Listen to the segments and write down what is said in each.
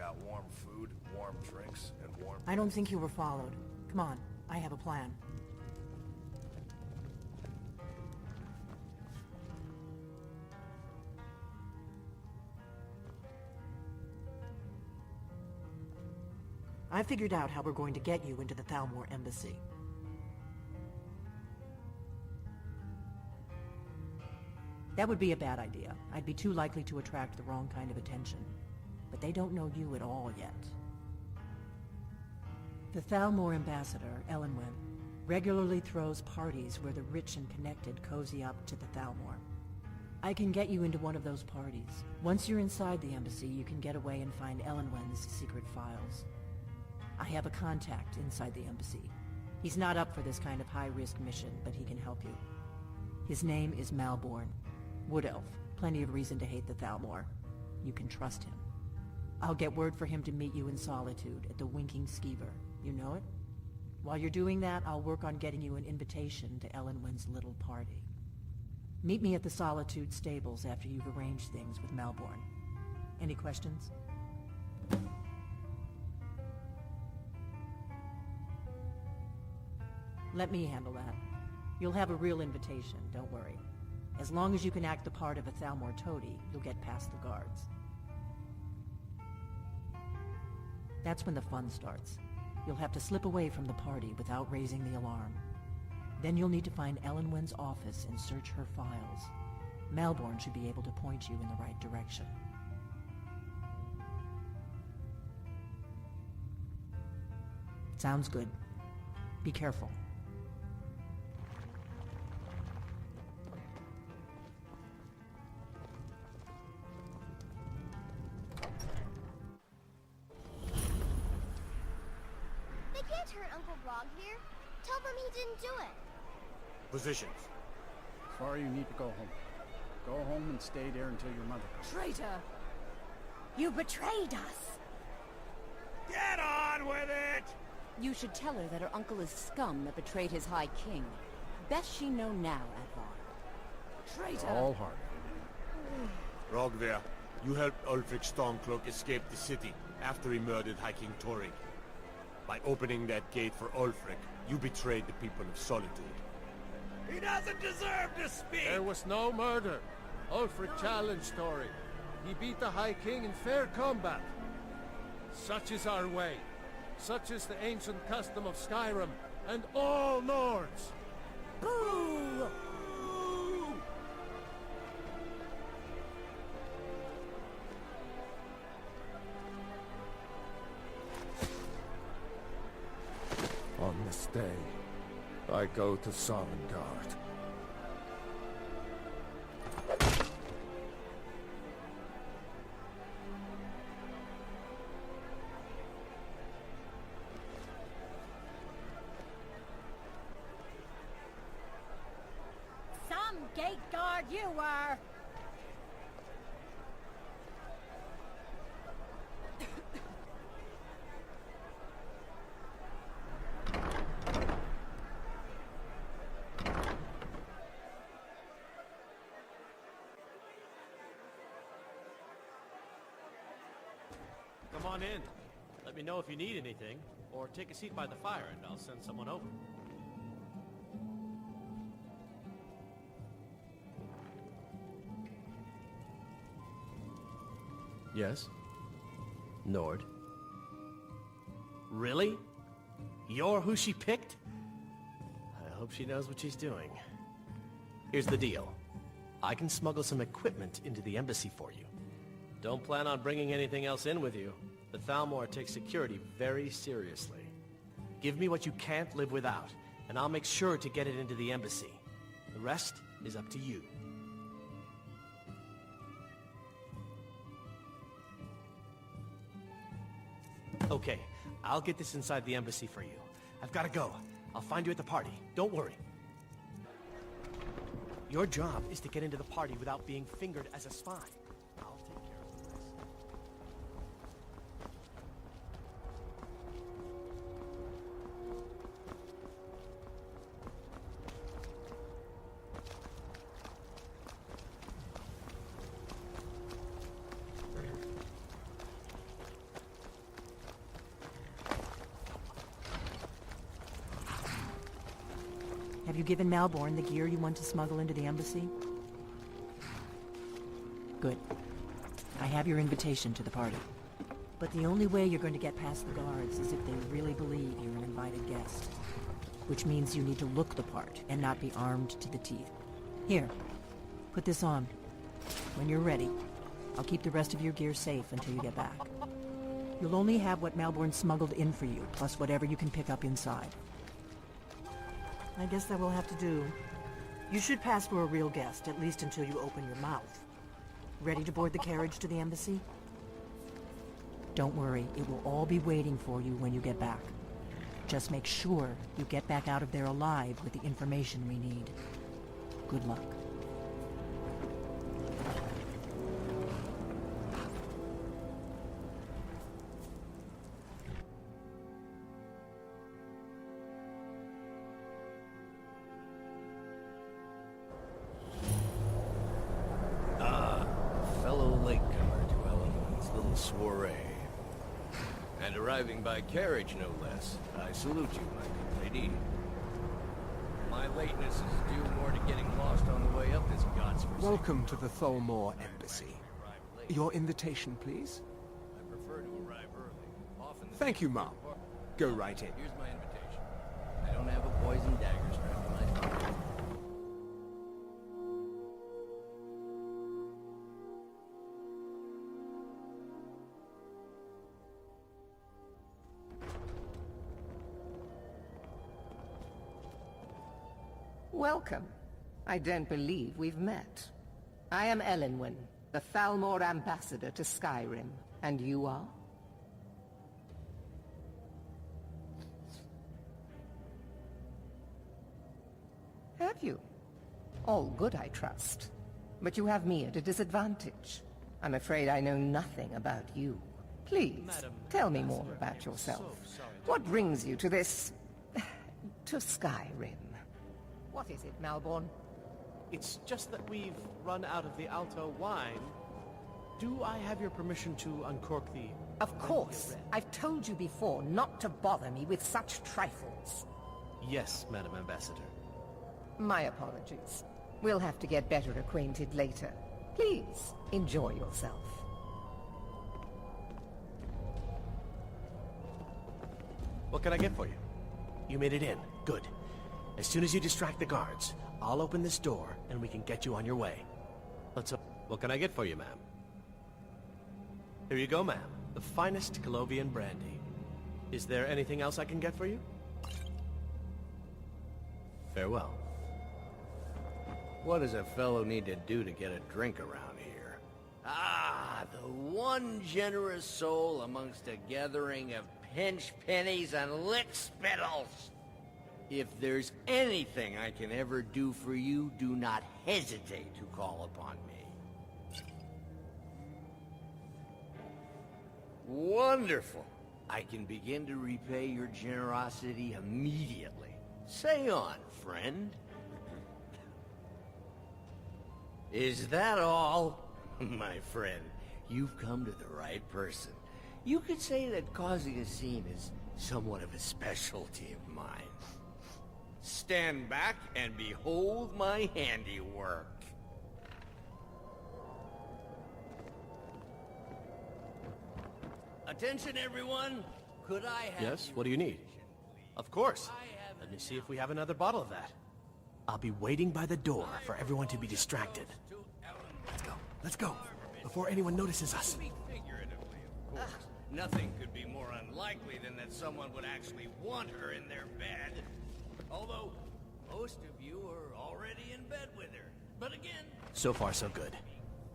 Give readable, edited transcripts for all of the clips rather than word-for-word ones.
got warm food, warm drinks, and warm... I don't think you were followed. Come on, I have a plan. I figured out how we're going to get you into the Thalmor embassy. That would be a bad idea. I'd be too likely to attract the wrong kind of attention. But they don't know you at all yet. The Thalmor ambassador, Elenwen, regularly throws parties where the rich and connected cozy up to the Thalmor. I can get you into one of those parties. Once you're inside the embassy, you can get away and find Elenwen's secret files. I have a contact inside the embassy. He's not up for this kind of high-risk mission, but he can help you. His name is Malborn. Woodelf. Plenty of reason to hate the Thalmor. You can trust him. I'll get word for him to meet you in Solitude at the Winking Skeever. You know it? While you're doing that, I'll work on getting you an invitation to Elenwen's little party. Meet me at the Solitude stables after you've arranged things with Malborn. Any questions? Let me handle that. You'll have a real invitation, don't worry. As long as you can act the part of a Thalmor toady, you'll get past the guards. That's when the fun starts. You'll have to slip away from the party without raising the alarm. Then you'll need to find Elenwen's office and search her files. Malborn should be able to point you in the right direction. Sounds good. Be careful. Here? Tell them he didn't do it. Positions. Sorry, you need to go home. Go home and stay there until your mother... Traitor! You betrayed us! Get on with it! You should tell her that her uncle is scum that betrayed his High King. Best she know now, Advar. Traitor! All hard. Rogver, you helped Ulfric Stormcloak escape the city after he murdered High King Torrig. By opening that gate for Ulfric, you betrayed the people of Solitude. He doesn't deserve to speak! There was no murder. Ulfric challenged Torrig. He beat the High King in fair combat. Such is our way. Such is the ancient custom of Skyrim and all Nords. Boo! On this day, I go to Sovngarde. Some gate guard you were! Come on in. Let me know if you need anything, or take a seat by the fire and I'll send someone over. Yes? Nord? Really? You're who she picked? I hope she knows what she's doing. Here's the deal. I can smuggle some equipment into the embassy for you. Don't plan on bringing anything else in with you. The Thalmor takes security very seriously. Give me what you can't live without, and I'll make sure to get it into the embassy. The rest is up to you. Okay, I'll get this inside the embassy for you. I've got to go. I'll find you at the party. Don't worry. Your job is to get into the party without being fingered as a spy. I'll take care of the rest. Have you given Malborn the gear you want to smuggle into the embassy? Good. I have your invitation to the party. But the only way you're going to get past the guards is if they really believe you're an invited guest. Which means you need to look the part and not be armed to the teeth. Here, put this on. When you're ready, I'll keep the rest of your gear safe until you get back. You'll only have what Malborn smuggled in for you, plus whatever you can pick up inside. I guess that will have to do. You should pass for a real guest, at least until you open your mouth. Ready to board the carriage to the embassy? Don't worry, it will all be waiting for you when you get back. Just make sure you get back out of there alive with the information we need. Good luck. Fellow latecomer to Element's little soiree. And arriving by carriage, no less. I salute you, my good lady. My lateness is due more to getting lost on the way up this godforsaken. Welcome to the Thalmor Embassy. Your invitation, please? I prefer to arrive early. Often the Thank you, Mom. Go right in. Here's my invitation. I don't have a poison dagger strapped to my pocket. Welcome. I don't believe we've met. I am Elenwen, the Thalmor ambassador to Skyrim. And you are? Have you? All good, I trust. But you have me at a disadvantage. I'm afraid I know nothing about you. Please, tell me more about yourself. What brings you to this... to Skyrim? What is it, Malborn? It's just that we've run out of the Alto wine. Do I have your permission to uncork the... Of course. I've told you before not to bother me with such trifles. Yes, Madam Ambassador. My apologies. We'll have to get better acquainted later. Please, enjoy yourself. What can I get for you? You made it in. Good. As soon as you distract the guards, I'll open this door and we can get you on your way. What can I get for you, ma'am? Here you go, ma'am. The finest Colovian brandy. Is there anything else I can get for you? Farewell. What does a fellow need to do to get a drink around here? Ah, the one generous soul amongst a gathering of pinch pennies and lick spittles. If there's anything I can ever do for you, do not hesitate to call upon me. Wonderful. I can begin to repay your generosity immediately. Say on, friend. Is that all? My friend, you've come to the right person. You could say that causing a scene is somewhat of a specialty of mine. Stand back and behold my handiwork. Attention, everyone. Could I have... Yes, what do you need? Of course. Let me see if we have another bottle of that. I'll be waiting by the door for everyone to be distracted. Let's go, before anyone notices us. Figuratively, of course. Nothing could be more unlikely than that someone would actually want her in their bed. Although, most of you are already in bed with her. But again... So far, so good.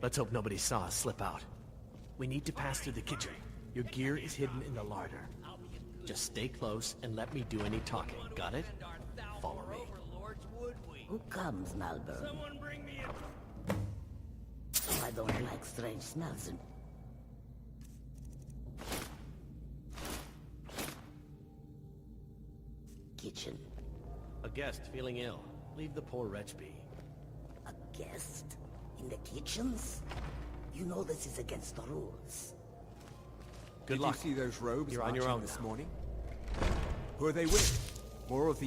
Let's hope nobody saw us slip out. We need to pass through the kitchen. Your gear is hidden in the larder. Just stay close and let me do any talking. Got it? Follow me. Who comes, Malborn? Someone bring me a... I don't like strange smells and... Kitchen. A guest feeling ill. Leave the poor wretch be. A guest? In the kitchens? You know this is against the rules. Good luck. Did you see those robes You're on your marching own this now. morning? Who are they with? More of the...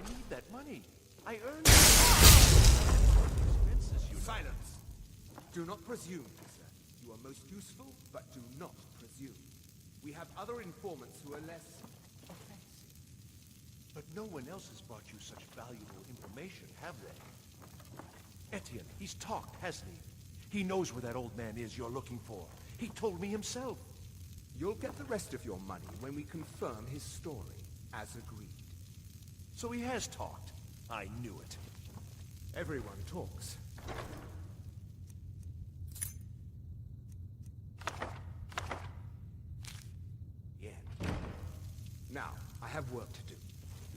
need that money. I earned Silence! Do not presume, sir. You are most useful, but do not presume. We have other informants who are less offensive. But no one else has brought you such valuable information, have they? Etienne, he's talked, hasn't he? He knows where that old man is you're looking for. He told me himself. You'll get the rest of your money when we confirm his story, as agreed. So he has talked. I knew it. Everyone talks. Yeah. Now, I have work to do.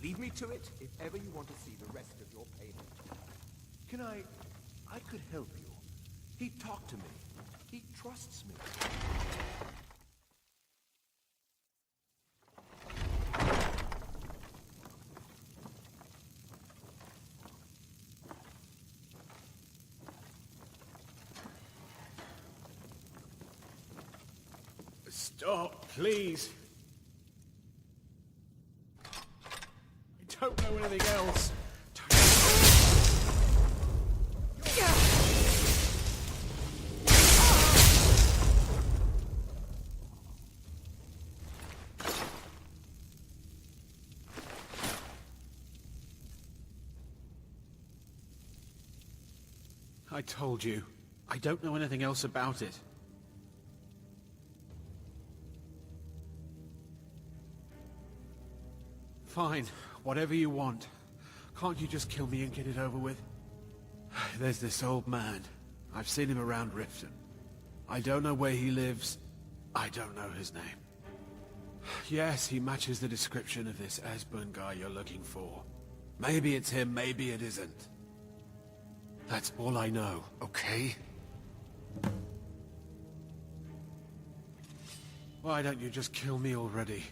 Leave me to it if ever you want to see the rest of your payment. Can I could help you. He talked to me. He trusts me. Stop, please. I don't know anything else. I told you. I don't know anything else about it. Fine, whatever you want. Can't you just kill me and get it over with? There's this old man. I've seen him around Riften. I don't know where he lives. I don't know his name. Yes, he matches the description of this Esbern guy you're looking for. Maybe it's him, maybe it isn't. That's all I know, okay? Why don't you just kill me already?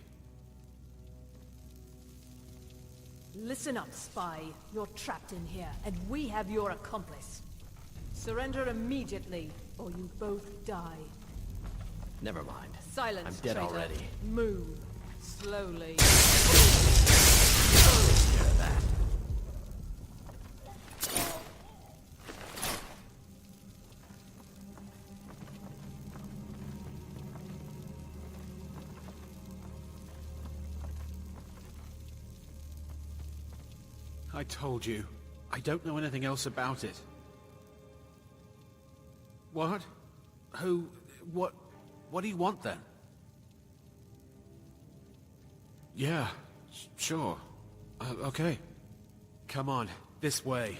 Listen up, spy. You're trapped in here, and we have your accomplice. Surrender immediately, or you both die. Never mind. Silence, I'm dead traitor. already. Move. Slowly. Scared of that. I told you. I don't know anything else about it. What? Who? What do you want then? Yeah, sure. Okay. Come on, this way.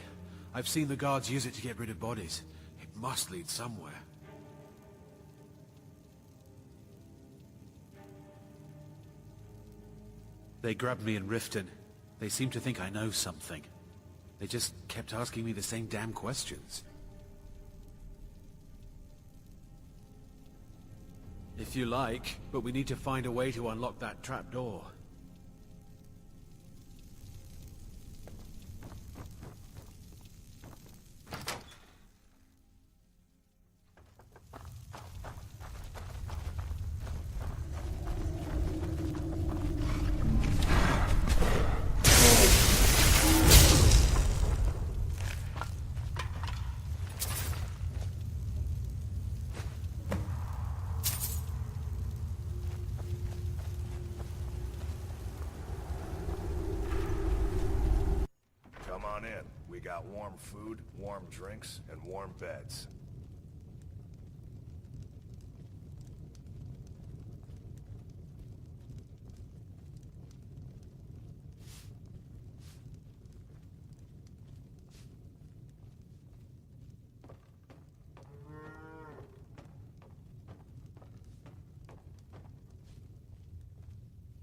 I've seen the guards use it to get rid of bodies. It must lead somewhere. They grabbed me in Riften. They seem to think I know something. They just kept asking me the same damn questions. If you like, but we need to find a way to unlock that trapdoor. Come on in. We got warm food, warm drinks, and warm beds.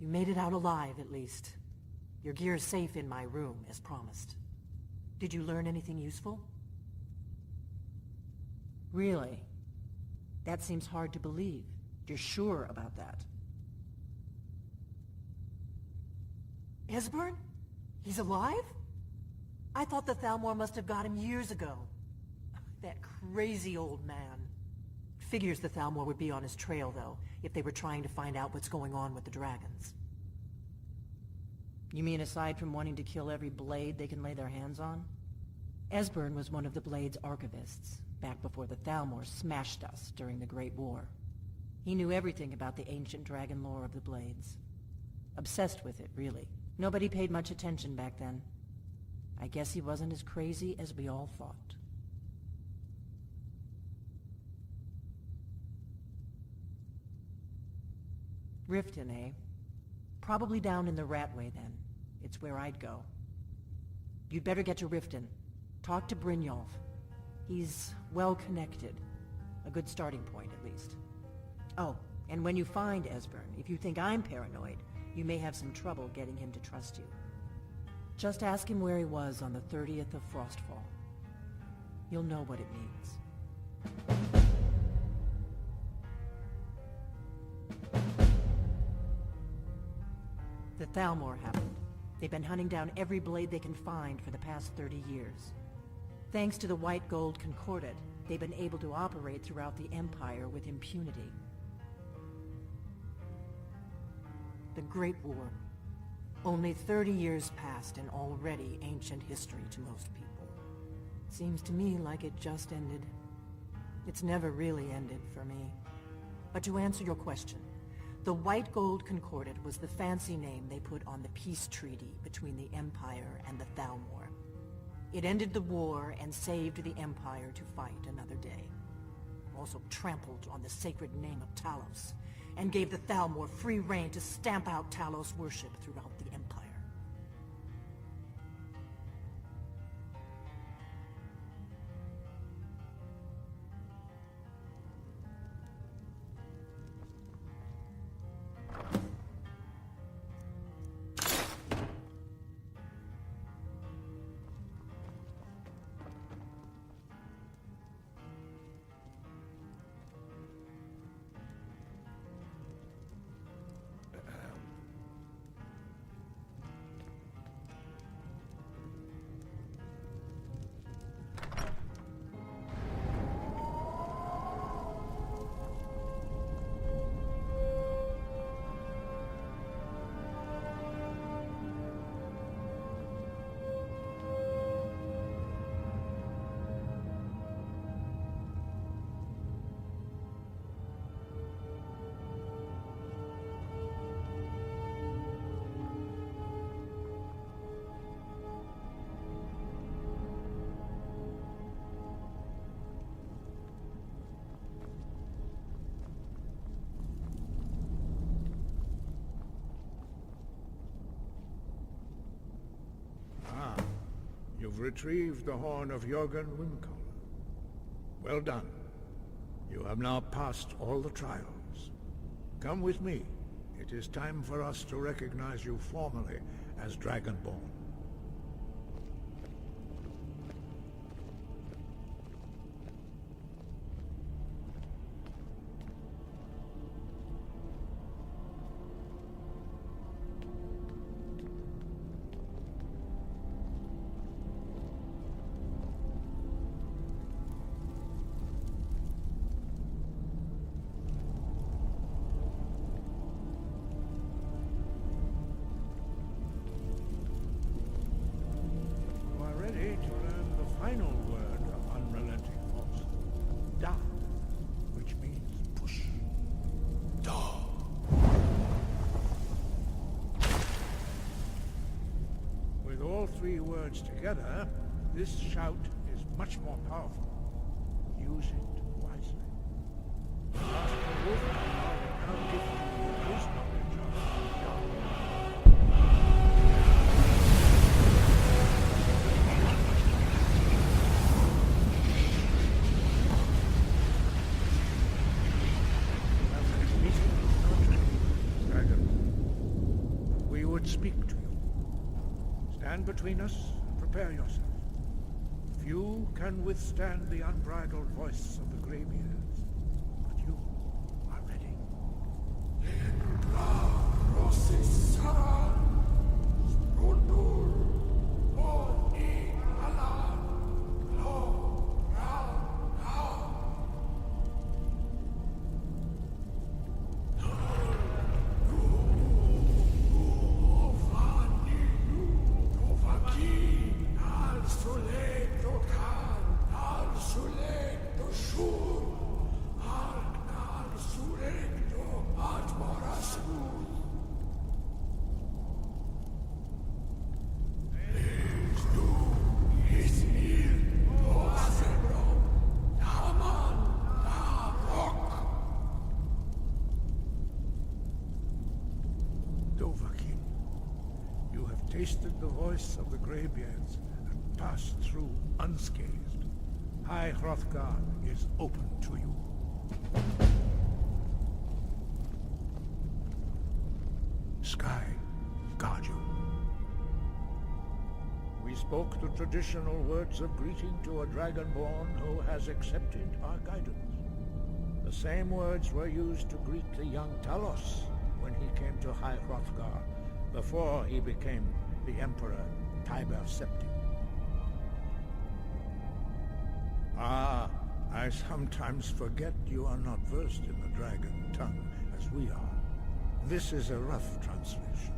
You made it out alive, at least. Your gear's safe in my room, as promised. Did you learn anything useful? Really? That seems hard to believe. You're sure about that? Esbern? He's alive? I thought the Thalmor must have got him years ago. That crazy old man. Figures the Thalmor would be on his trail, though, if they were trying to find out what's going on with the dragons. You mean aside from wanting to kill every blade they can lay their hands on? Esbern was one of the Blade's archivists, back before the Thalmor smashed us during the Great War. He knew everything about the ancient dragon lore of the Blades. Obsessed with it, really. Nobody paid much attention back then. I guess he wasn't as crazy as we all thought. Riften, eh? Probably down in the Ratway, then. It's where I'd go. You'd better get to Riften. Talk to Brynjolf. He's well-connected. A good starting point, at least. Oh, and when you find Esbern, if you think I'm paranoid, you may have some trouble getting him to trust you. Just ask him where he was on the 30th of Frostfall. You'll know what it means. The Thalmor happened. They've been hunting down every blade they can find for the past 30 years. Thanks to the White Gold Concordat, they've been able to operate throughout the Empire with impunity. The Great War. Only 30 years passed and already ancient history to most people. Seems to me like it just ended. It's never really ended for me. But to answer your question, the White Gold Concordat was the fancy name they put on the peace treaty between the Empire and the Thalmor. It ended the war and saved the Empire to fight another day. Also trampled on the sacred name of Talos, and gave the Thalmor free rein to stamp out Talos worship throughout the Empire. You've retrieved the horn of Jörgen Windcaller. Well done. You have now passed all the trials. Come with me. It is time for us to recognize you formally as Dragonborn. Final word of unrelenting force. Da, which means push. Da. With all three words together, this shout is much more powerful. Use it wisely. Master Wolfgar will now give you his knowledge of Da. Speak to you. Stand between us and prepare yourself. Few can withstand the unbridled voice of the Greybeards, but you are ready. tasted the voice of the Greybeards and passed through unscathed. High Hrothgar is open to you. Sky guard you. We spoke the traditional words of greeting to a Dragonborn who has accepted our guidance. The same words were used to greet the young Talos when he came to High Hrothgar, before he became the Emperor Tiber Septim. Ah, I sometimes forget you are not versed in the dragon tongue as we are. This is a rough translation.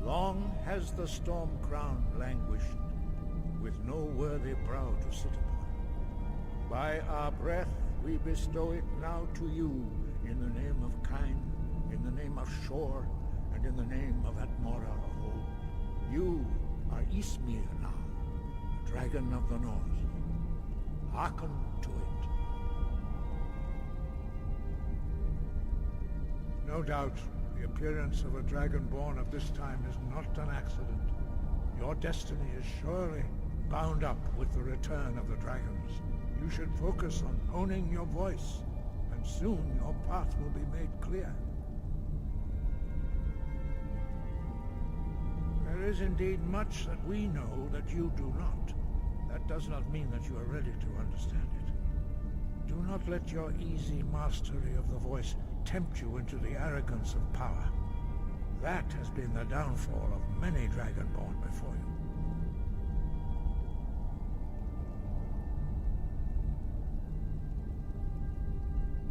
Long has the storm crown languished, with no worthy brow to sit upon. By our breath we bestow it now to you, in the name of Kyne, in the name of Shor, and in the name of Atmora of old. You are Ysmir now, the dragon of the north. Hearken to it. No doubt, the appearance of a Dragonborn of this time is not an accident. Your destiny is surely bound up with the return of the dragons. You should focus on honing your voice, and soon your path will be made clear. There is indeed much that we know that you do not. That does not mean that you are ready to understand it. Do not let your easy mastery of the voice tempt you into the arrogance of power. That has been the downfall of many Dragonborn before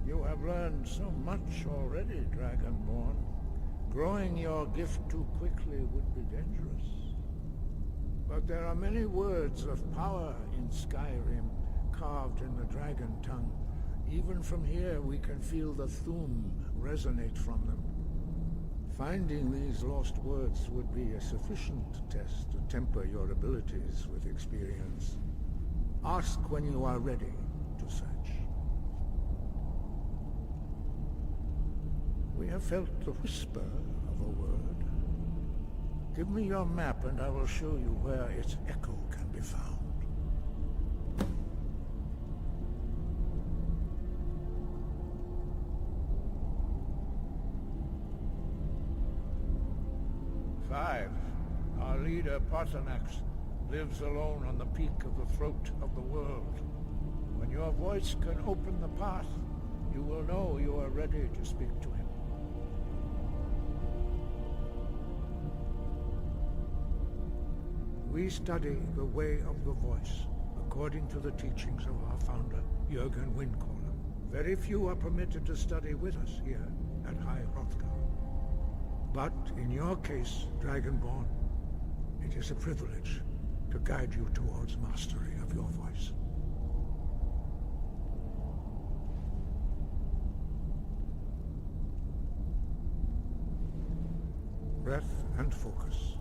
you. You have learned so much already, Dragonborn. Growing your gift too quickly would be dangerous. But there are many words of power in Skyrim, carved in the dragon tongue. Even from here we can feel the Thum resonate from them. Finding these lost words would be a sufficient test to temper your abilities with experience. Ask when you are ready to search. We have felt the whisper of a word. Give me your map and I will show you where its echo can be found. Five. Our leader, Paarthurnax, lives alone on the peak of the throat of the world. When your voice can open the path, you will know you are ready to speak to him. We study the way of the voice, according to the teachings of our founder, Jürgen Windcaller. Very few are permitted to study with us here at High Hrothgar. But in your case, Dragonborn, it is a privilege to guide you towards mastery of your voice. Breath and focus.